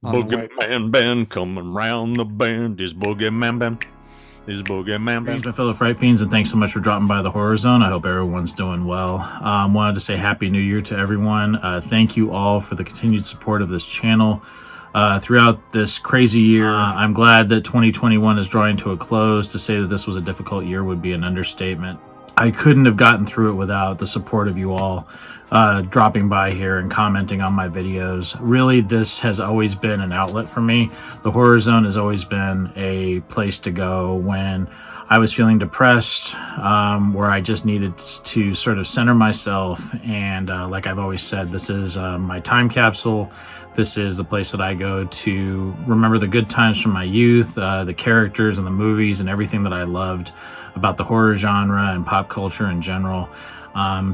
BoogeyMan Ben coming round the bend. Is BoogeyMan Ben? Is BoogeyMan Ben? Greetings, my fellow Fright Fiends, and thanks so much for dropping by the Horror Zone. I hope everyone's doing well. Wanted to say Happy New Year to everyone. Thank you all for the continued support of this channel throughout this crazy year. I'm glad that 2021 is drawing to a close. To say that this was a difficult year would be an understatement. I couldn't have gotten through it without the support of you all dropping by here and commenting on my videos. Really, this has always been an outlet for me. The Horror Zone has always been a place to go when I was feeling depressed, where I just needed to sort of center myself. And like I've always said, this is my time capsule. This is the place that I go to remember the good times from my youth, the characters and the movies and everything that I loved about the horror genre and pop culture in general.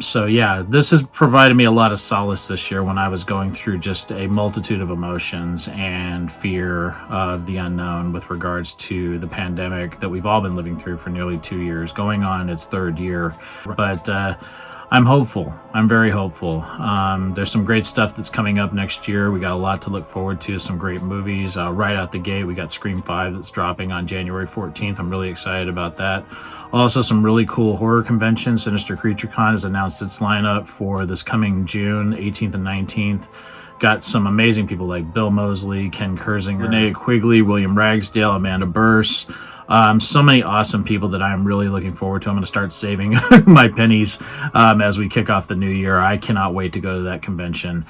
So yeah, this has provided me a lot of solace this year when I was going through just a multitude of emotions and fear of the unknown with regards to the pandemic that we've all been living through for nearly 2 years, going on its third year. But I'm hopeful. I'm very hopeful. There's some great stuff that's coming up next year. We got a lot to look forward to, some great movies. Right out the gate, we got Scream 5 that's dropping on January 14th. I'm really excited about that. Also, some really cool horror conventions. Sinister Creature Con has announced its lineup for this coming June 18th and 19th. Got some amazing people like Bill Moseley, Ken Kersinger, Renee Quigley, William Ragsdale, Amanda Burse. So many awesome people that I'm really looking forward to. I'm going to start saving my pennies as we kick off the new year. I cannot wait to go to that convention.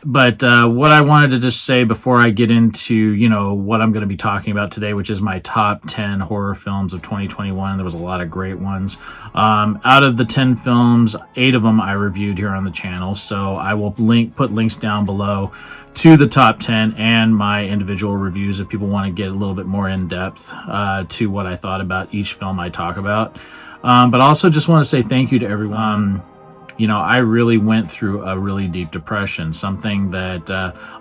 But what I wanted to just say before I get into, what I'm going to be talking about today, which is my top 10 horror films of 2021. There was a lot of great ones. Out of the 10 films, 8 of them I reviewed here on the channel. So I will put links down below to the top 10 and my individual reviews if people want to get a little bit more in depth to what I thought about each film I talk about. But also just want to say thank you to everyone. I really went through a really deep depression, something that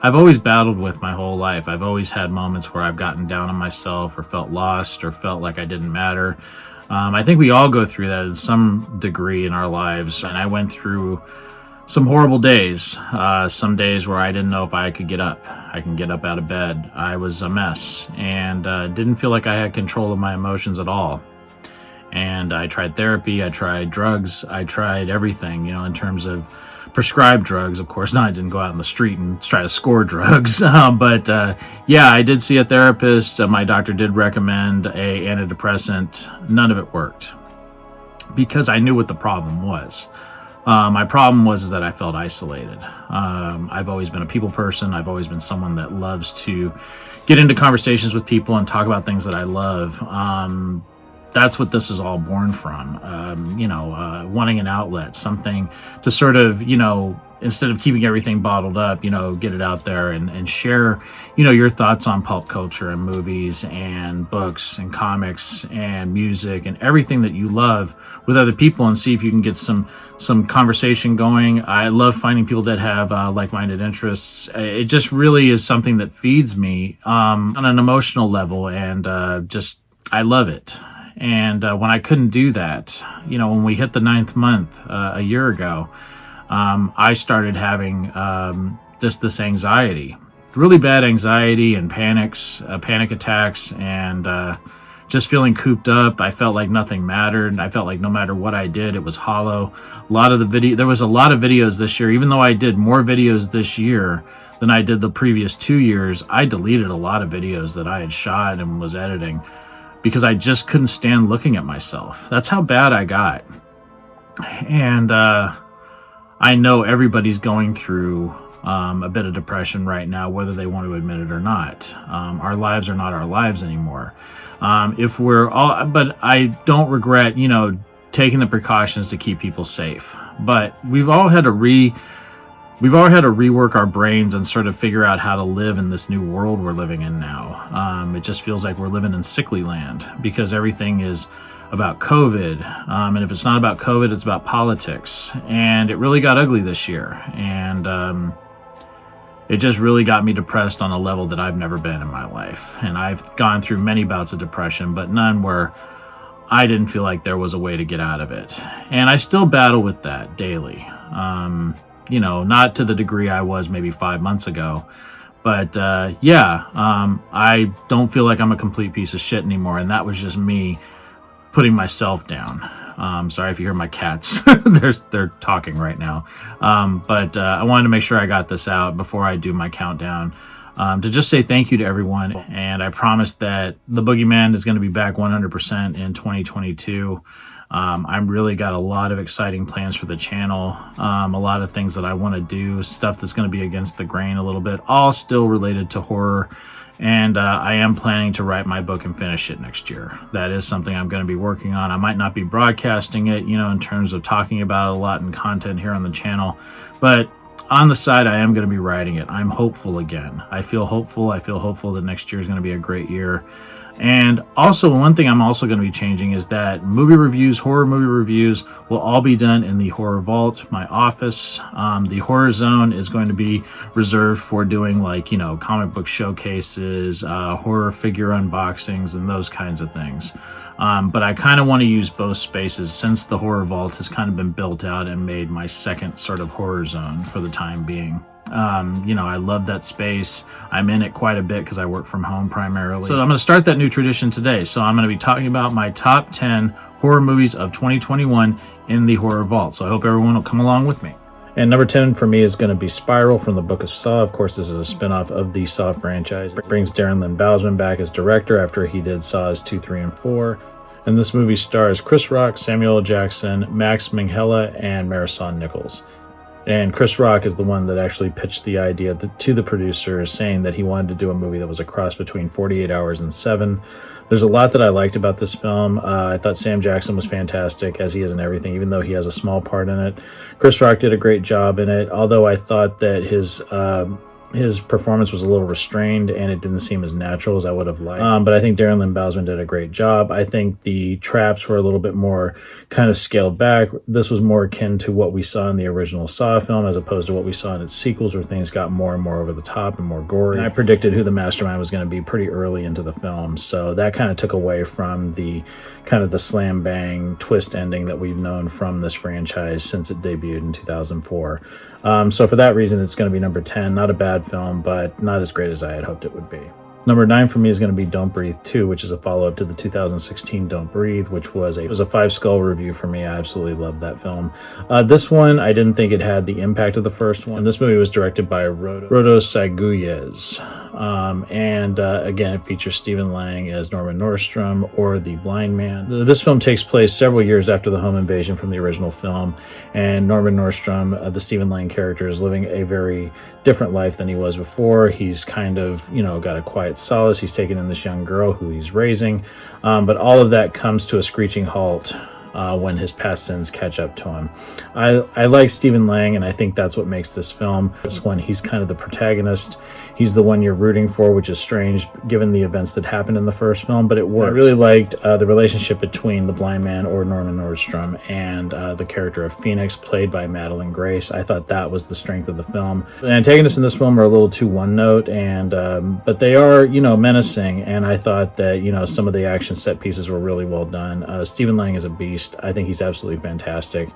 I've always battled with my whole life. I've always had moments where I've gotten down on myself or felt lost or felt like I didn't matter. I think we all go through that in some degree in our lives. And I went through some horrible days, some days where I didn't know if I could get up. I can get up out of bed. I was a mess and didn't feel like I had control of my emotions at all. And I tried therapy, I tried drugs, I tried everything, in terms of prescribed drugs. Of course, I didn't go out in the street and try to score drugs. But yeah, I did see a therapist. My doctor did recommend a antidepressant. None of it worked because I knew what the problem was. My problem was that I felt isolated. I've always been a people person. I've always been someone that loves to get into conversations with people and talk about things that I love. That's what this is all born from, wanting an outlet, something to sort of, instead of keeping everything bottled up, get it out there and share, your thoughts on pulp culture and movies and books and comics and music and everything that you love with other people and see if you can get some conversation going. I love finding people that have like-minded interests. It just really is something that feeds me on an emotional level, and I love it. And when I couldn't do that, when we hit the 9th month a year ago, I started having just this anxiety, really bad anxiety and panic attacks, and just feeling cooped up. I felt like nothing mattered. I felt like no matter what I did, it was hollow. There was a lot of videos this year. Even though I did more videos this year than I did the previous 2 years, I deleted a lot of videos that I had shot and was editing, because I just couldn't stand looking at myself. That's how bad I got. And I know everybody's going through a bit of depression right now, whether they want to admit it or not. Our lives are not our lives anymore. But I don't regret, taking the precautions to keep people safe. But we've all had to rework our brains and sort of figure out how to live in this new world we're living in now. It just feels like we're living in sickly land because everything is about COVID. And if it's not about COVID, it's about politics. And it really got ugly this year. And it just really got me depressed on a level that I've never been in my life. And I've gone through many bouts of depression, but none where I didn't feel like there was a way to get out of it. And I still battle with that daily. Not to the degree I was maybe 5 months ago, But yeah, I don't feel like I'm a complete piece of shit anymore, and that was just me putting myself down. Sorry if you hear my cats. They're talking right now. But I wanted to make sure I got this out before I do my countdown. To just say thank you to everyone. And I promise that the Boogeyman is going to be back 100% in 2022. I'm really got a lot of exciting plans for the channel. A lot of things that I want to do, stuff that's going to be against the grain a little bit, all still related to horror. And I am planning to write my book and finish it next year. That is something I'm going to be working on. I might not be broadcasting it, in terms of talking about it a lot in content here on the channel, but on the side, I am going to be writing it. I'm hopeful again. I feel hopeful. I feel hopeful that next year is going to be a great year. And also, one thing I'm also going to be changing is that movie reviews, horror movie reviews, will all be done in the Horror Vault, my office. The Horror Zone is going to be reserved for doing comic book showcases, horror figure unboxings, and those kinds of things. But I kind of want to use both spaces since the Horror Vault has kind of been built out and made my second sort of horror zone for the time being. I love that space. I'm in it quite a bit because I work from home primarily. So I'm going to start that new tradition today. So I'm going to be talking about my top 10 horror movies of 2021 in the Horror Vault. So I hope everyone will come along with me. And number 10 for me is going to be Spiral from the Book of Saw. Of course, this is a spin-off of the Saw franchise. It brings Darren Lynn Bousman back as director after he did Saws 2, 3, and 4. And this movie stars Chris Rock, Samuel L. Jackson, Max Minghella, and Marisol Nichols. And Chris Rock is the one that actually pitched the idea to the producers, saying that he wanted to do a movie that was a cross between 48 Hours and Seven. There's a lot that I liked about this film. I thought Sam Jackson was fantastic, as he is in everything, even though he has a small part in it. Chris Rock did a great job in it, although I thought that his performance was a little restrained and it didn't seem as natural as I would have liked. But I think Darren Lynn Bousman did a great job. I think the traps were a little bit more kind of scaled back. This was more akin to what we saw in the original Saw film as opposed to what we saw in its sequels, where things got more and more over the top and more gory. And I predicted who the mastermind was going to be pretty early into the film, so that kind of took away from the kind of the slam bang twist ending that we've known from this franchise since it debuted in 2004. So for that reason, it's going to be number 10. Not a bad film, but not as great as I had hoped it would be. Number 9 for me is going to be Don't Breathe 2, which is a follow-up to the 2016 Don't Breathe, which was a 5-skull review for me. I absolutely loved that film. This one, I didn't think it had the impact of the first one. This movie was directed by Rodo Saguyez. Again, it features Stephen Lang as Norman Nordstrom, or the blind man. This film takes place several years after the home invasion from the original film, and Norman Nordstrom, the Stephen Lang character, is living a very different life than he was before. He's kind of, got a quiet solace. He's taken in this young girl who he's raising, but all of that comes to a screeching halt when his past sins catch up to him. I like Stephen Lang, and I think that's what makes this film. This one, he's kind of the protagonist. He's the one you're rooting for, which is strange given the events that happened in the first film, but it works. I really liked the relationship between the blind man, or Norman Nordstrom, and the character of Phoenix, played by Madeline Grace. I thought that was the strength of the film. The antagonists in this film are a little too one-note, and but they are, menacing, and I thought that, some of the action set pieces were really well done. Stephen Lang is a beast. I think he's absolutely fantastic,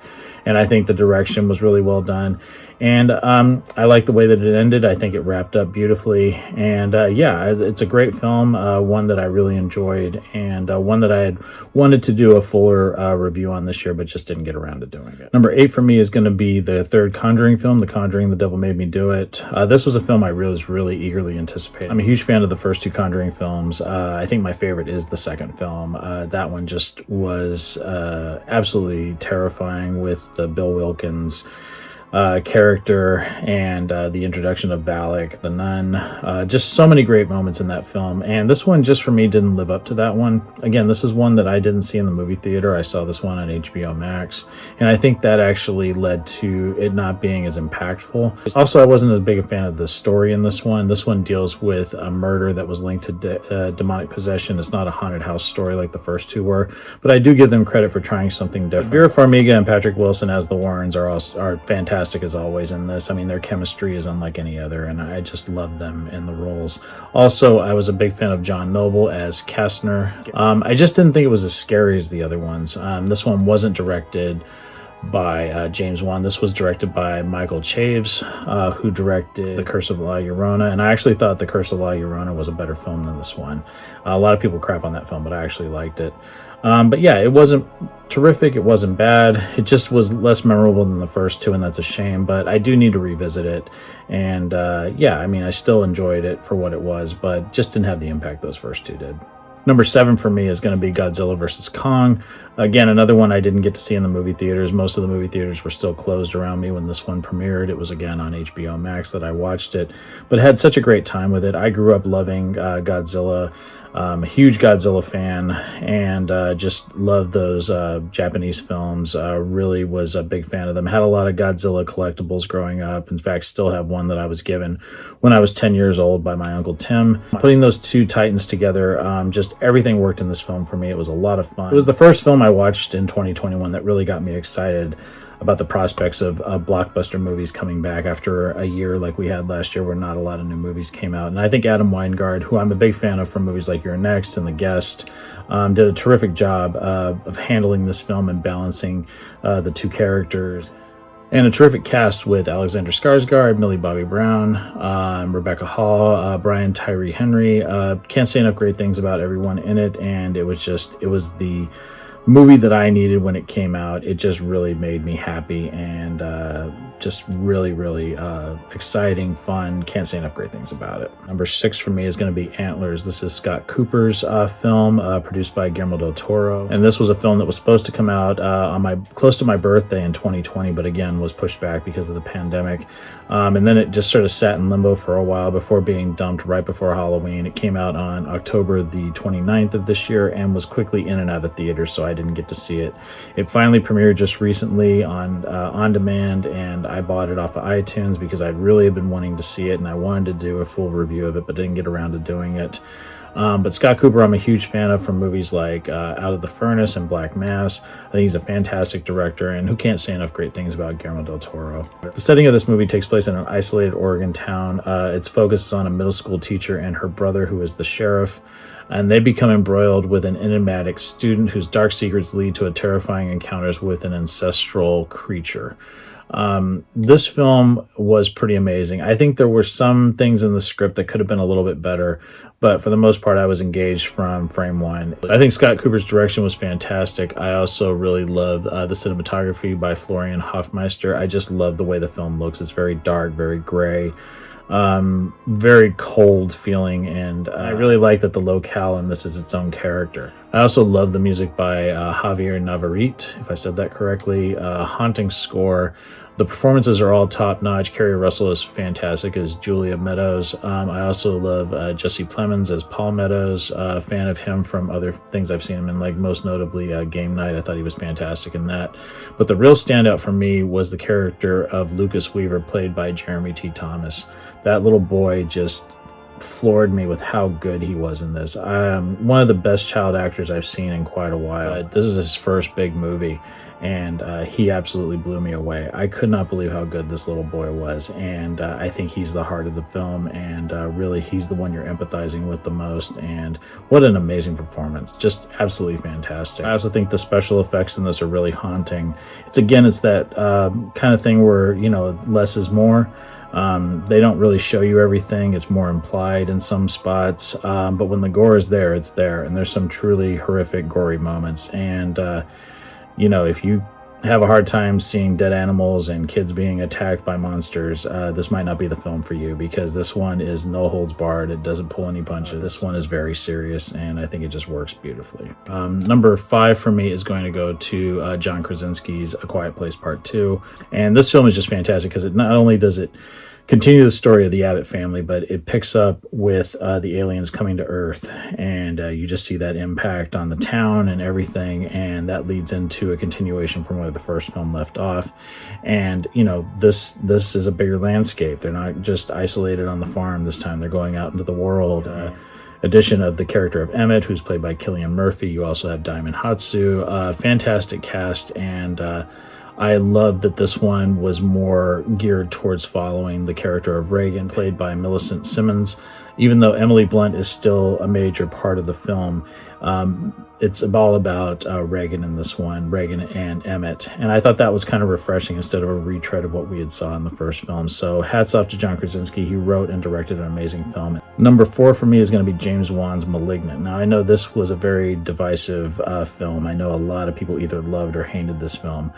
and I think the direction was really well done. And I like the way that it ended. I think it wrapped up beautifully. And yeah, it's a great film, one that I really enjoyed, and one that I had wanted to do a fuller review on this year, but just didn't get around to doing it. Number 8 for me is going to be the third Conjuring film, The Conjuring, The Devil Made Me Do It. This was a film I was really eagerly anticipating. I'm a huge fan of the first two Conjuring films. I think my favorite is the second film. That one just was absolutely terrifying with the Bill Wilkins character and the introduction of Valak, the nun. Just so many great moments in that film. And this one, just for me, didn't live up to that one. Again, this is one that I didn't see in the movie theater. I saw this one on HBO Max. And I think that actually led to it not being as impactful. Also, I wasn't as big a fan of the story in this one. This one deals with a murder that was linked to demonic possession. It's not a haunted house story like the first two were. But I do give them credit for trying something different. Vera Farmiga and Patrick Wilson as the Warrens are fantastic as always in this. I mean, their chemistry is unlike any other, and I just love them in the roles. Also, I was a big fan of John Noble as Kastner. I just didn't think it was as scary as the other ones. This one wasn't directed by James Wan. This was directed by Michael Chaves, who directed The Curse of La Llorona, and I actually thought The Curse of La Llorona was a better film than this one. A lot of people crap on that film, but I actually liked it. But yeah, it wasn't terrific, it wasn't bad, it just was less memorable than the first two, and that's a shame, but I do need to revisit it. And yeah, I mean, I still enjoyed it for what it was, but just didn't have the impact those first two did. Number 7 for me is going to be Godzilla vs. Kong. Again, another one I didn't get to see in the movie theaters. Most of the movie theaters were still closed around me when this one premiered. It was, again, on HBO Max that I watched it, but had such a great time with it. I grew up loving Godzilla. A huge Godzilla fan, and just loved those Japanese films. Really was a big fan of them. Had a lot of Godzilla collectibles growing up. In fact, still have one that I was given when I was 10 years old by my Uncle Tim. Putting those two titans together, just everything worked in this film for me. It was a lot of fun. It was the first film I watched in 2021 that really got me excited about the prospects of blockbuster movies coming back after a year like we had last year where not a lot of new movies came out. And I think Adam Weingart, who I'm a big fan of from movies like You're Next and The Guest, did a terrific job of handling this film and balancing the two characters. And a terrific cast with Alexander Skarsgård, Millie Bobby Brown, Rebecca Hall, Brian Tyree Henry. Can't say enough great things about everyone in it, and it was the movie that I needed when it came out. It just really made me happy, and just really, really exciting, fun. Can't say enough great things about it. Number 6 for me is going to be Antlers. This is Scott Cooper's film, produced by Guillermo del Toro. And this was a film that was supposed to come out close to my birthday in 2020, but again was pushed back because of the pandemic. And then it just sort of sat in limbo for a while before being dumped right before Halloween. It came out on October the 29th of this year and was quickly in and out of theaters, so I didn't get to see it. It finally premiered just recently on demand, and I bought it off of iTunes because I really have been wanting to see it, and I wanted to do a full review of it, but didn't get around to doing it. But Scott Cooper, I'm a huge fan of from movies like Out of the Furnace and Black Mass. I think he's a fantastic director, and who can't say enough great things about Guillermo del Toro. The setting of this movie takes place in an isolated Oregon town. Its focus is on a middle school teacher and her brother, who is the sheriff, and they become embroiled with an enigmatic student whose dark secrets lead to a terrifying encounters with an ancestral creature. This film was pretty amazing. I think there were some things in the script that could have been a little bit better, but for the most part, I was engaged from frame one. I think Scott Cooper's direction was fantastic. I also really loved the cinematography by Florian Hofmeister. I just love the way the film looks. It's very dark, very gray, very cold feeling, and I really like that the locale in this is its own character. I also love the music by Javier Navarrete, if I said that correctly. Haunting score. The performances are all top-notch. Kerry Russell is fantastic as Julia Meadows. I also love Jesse Plemons as Paul Meadows. A fan of him from other things I've seen him in, like most notably Game Night. I thought he was fantastic in that. But the real standout for me was the character of Lucas Weaver, played by Jeremy T. Thomas. That little boy just floored me with how good he was in this. One of the best child actors I've seen in quite a while. This is his first big movie, and he absolutely blew me away. I could not believe how good this little boy was, and I think he's the heart of the film, and really he's the one you're empathizing with the most, and what an amazing performance. Just absolutely fantastic. I also think the special effects in this are really haunting. It's that kind of thing where, less is more. They don't really show you everything. It's more implied in some spots. But when the gore is there, it's there. And there's some truly horrific, gory moments. And, if you have a hard time seeing dead animals and kids being attacked by monsters, this might not be the film for you, because this one is no holds barred. It doesn't pull any punches. This one is very serious, and I think it just works beautifully. Number 5 for me is going to go to John Krasinski's A Quiet Place Part 2. And this film is just fantastic because it not only does it continue the story of the Abbott family, but it picks up with the aliens coming to Earth, and you just see that impact on the town and everything, and that leads into a continuation from where the first film left off. And this is a bigger landscape. They're not just isolated on the farm this time. They're going out into the world. Addition of the character of Emmett, who's played by Cillian Murphy. You also have Diamond Hatsu. Fantastic cast, and I love that this one was more geared towards following the character of Reagan, played by Millicent Simmons. Even though Emily Blunt is still a major part of the film, It's all about Reagan in this one, Reagan and Emmett. And I thought that was kind of refreshing instead of a retread of what we had saw in the first film. So hats off to John Krasinski. He wrote and directed an amazing film. Number 4 for me is going to be James Wan's *Malignant*. Now, I know this was a very divisive film. I know a lot of people either loved or hated this film.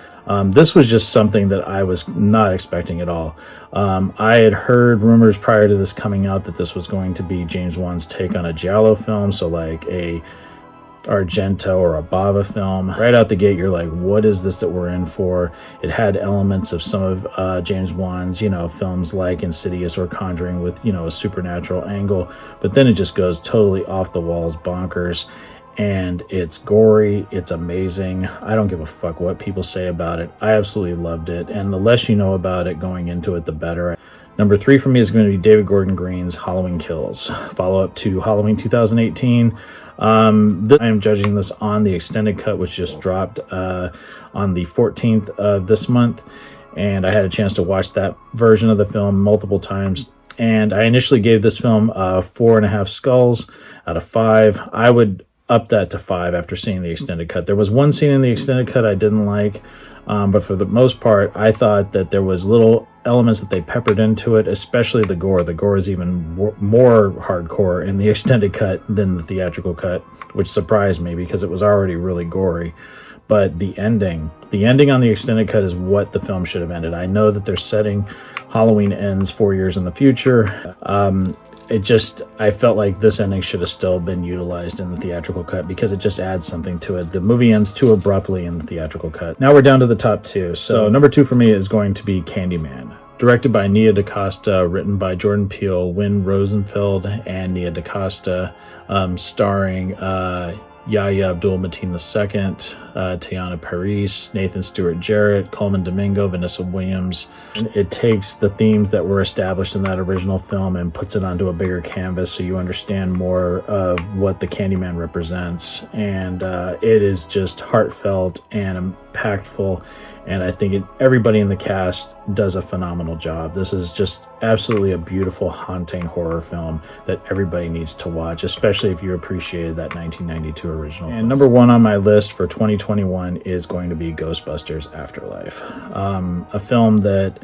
This was just something that I was not expecting at all. I had heard rumors prior to this coming out that this was going to be James Wan's take on a giallo film, so like a Argento or a Bava film. Right out the gate, you're like, what is this that we're in for? It had elements of some of James Wan's, films like Insidious or Conjuring with, a supernatural angle, but then it just goes totally off the walls, bonkers, and it's gory, it's amazing. I don't give a fuck what people say about it. I absolutely loved it, and the less you know about it going into it, the better. Number 3 for me is going to be David Gordon Green's Halloween Kills, follow-up to Halloween 2018. I am judging this on the extended cut, which just dropped on the 14th of this month, and I had a chance to watch that version of the film multiple times, and I initially gave this film 4.5 skulls out of 5. I would up that to 5 after seeing the extended cut. There was one scene in the extended cut I didn't like, but for the most part, I thought that there was little elements that they peppered into it, especially the gore. The gore is even more hardcore in the extended cut than the theatrical cut, which surprised me because it was already really gory. But the ending on the extended cut is what the film should have ended. I know that they're setting Halloween ends 4 years in the future. I felt like this ending should have still been utilized in the theatrical cut because it just adds something to it. The movie ends too abruptly in the theatrical cut. Now we're down to the top 2. So number 2 for me is going to be Candyman. Directed by Nia DaCosta, written by Jordan Peele, Wynn Rosenfeld, and Nia DaCosta, starring Yahya Abdul-Mateen II, Teyana Paris, Nathan Stewart Jarrett, Coleman Domingo, Vanessa Williams. It takes the themes that were established in that original film and puts it onto a bigger canvas so you understand more of what the Candyman represents. And it is just heartfelt and impactful. And I think everybody in the cast does a phenomenal job. This is just absolutely a beautiful, haunting horror film that everybody needs to watch, especially if you appreciated that 1992 original film. And number 1 on my list for 2021 is going to be Ghostbusters Afterlife, a film that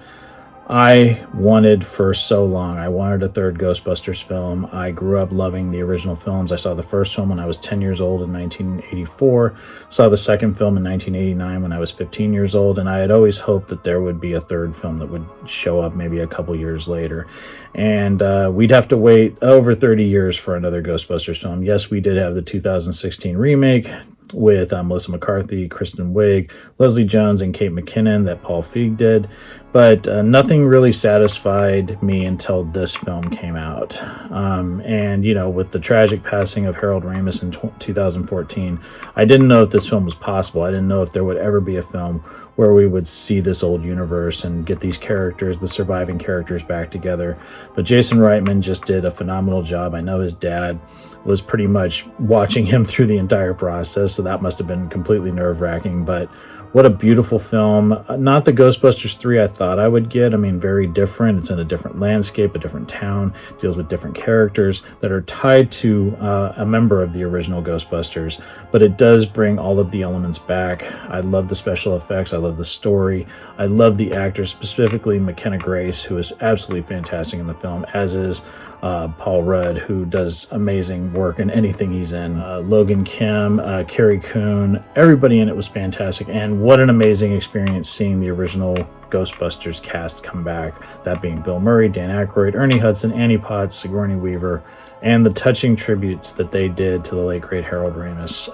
I wanted for so long. I wanted a third Ghostbusters film. I grew up loving the original films. I saw the first film when I was 10 years old in 1984, saw the second film in 1989 when I was 15 years old, and I had always hoped that there would be a third film that would show up maybe a couple years later. And we'd have to wait over 30 years for another Ghostbusters film. Yes, we did have the 2016 remake with Melissa McCarthy, Kristen Wiig, Leslie Jones, and Kate McKinnon that Paul Feig did, but nothing really satisfied me until this film came out. And with the tragic passing of Harold Ramis in 2014, I didn't know if this film was possible. I didn't know if there would ever be a film where we would see this old universe and get these characters, the surviving characters, back together. But Jason Reitman just did a phenomenal job. I know his dad was pretty much watching him through the entire process, so that must have been completely nerve-wracking. But what a beautiful film. Not the Ghostbusters 3 I thought I would get. I mean, very different. It's in a different landscape, a different town, deals with different characters that are tied to a member of the original Ghostbusters, but it does bring all of the elements back. I love the special effects. I love the story. I love the actors, specifically McKenna Grace, who is absolutely fantastic in the film, as is Paul Rudd, who does amazing work in anything he's in. Logan Kim, Carrie Coon, everybody in it was fantastic, and what an amazing experience seeing the original Ghostbusters cast come back, that being Bill Murray, Dan Aykroyd, Ernie Hudson, Annie Potts, Sigourney Weaver, and the touching tributes that they did to the late great Harold Ramis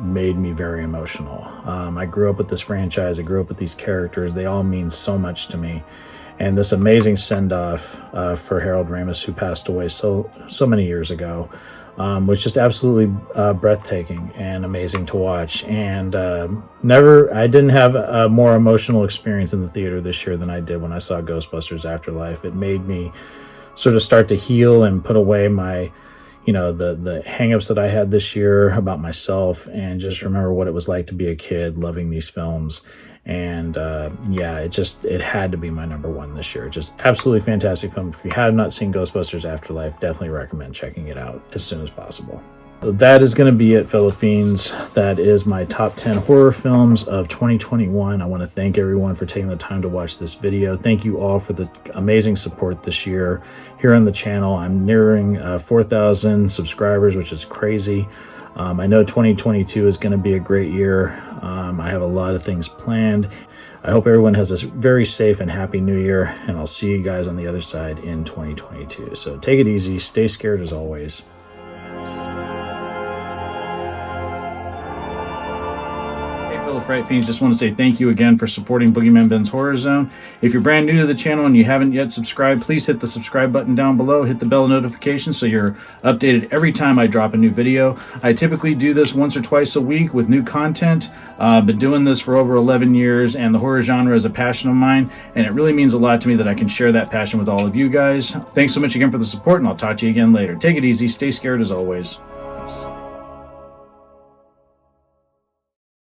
made me very emotional. I grew up with this franchise, I grew up with these characters, they all mean so much to me. And this amazing send-off for Harold Ramis, who passed away so many years ago, was just absolutely breathtaking and amazing to watch. And I didn't have a more emotional experience in the theater this year than I did when I saw Ghostbusters Afterlife. It made me sort of start to heal and put away my, the hang-ups that I had this year about myself, and just remember what it was like to be a kid loving these films. And it had to be my number 1 this year. Just absolutely fantastic film. If you have not seen Ghostbusters Afterlife, definitely recommend checking it out as soon as possible. So that is going to be it, fellow fiends. That is my top 10 horror films of 2021. I want to thank everyone for taking the time to watch this video. Thank you all for the amazing support this year here on the channel. I'm nearing 4,000 subscribers, which is crazy. I know 2022 is going to be a great year. I have a lot of things planned. I hope everyone has a very safe and happy new year, and I'll see you guys on the other side in 2022. So take it easy, stay scared as always. Fellow Fright Fiends, just want to say thank you again for supporting BoogeyMan Ben's Horror Zone. If you're brand new to the channel and you haven't yet subscribed, please hit the subscribe button down below, hit the bell notification so you're updated every time I drop a new video. I typically do this once or twice a week with new content. I've been doing this for over 11 years, and the horror genre is a passion of mine, and it really means a lot to me that I can share that passion with all of you guys. Thanks so much again for the support, and I'll talk to you again later. Take it easy, stay scared as always.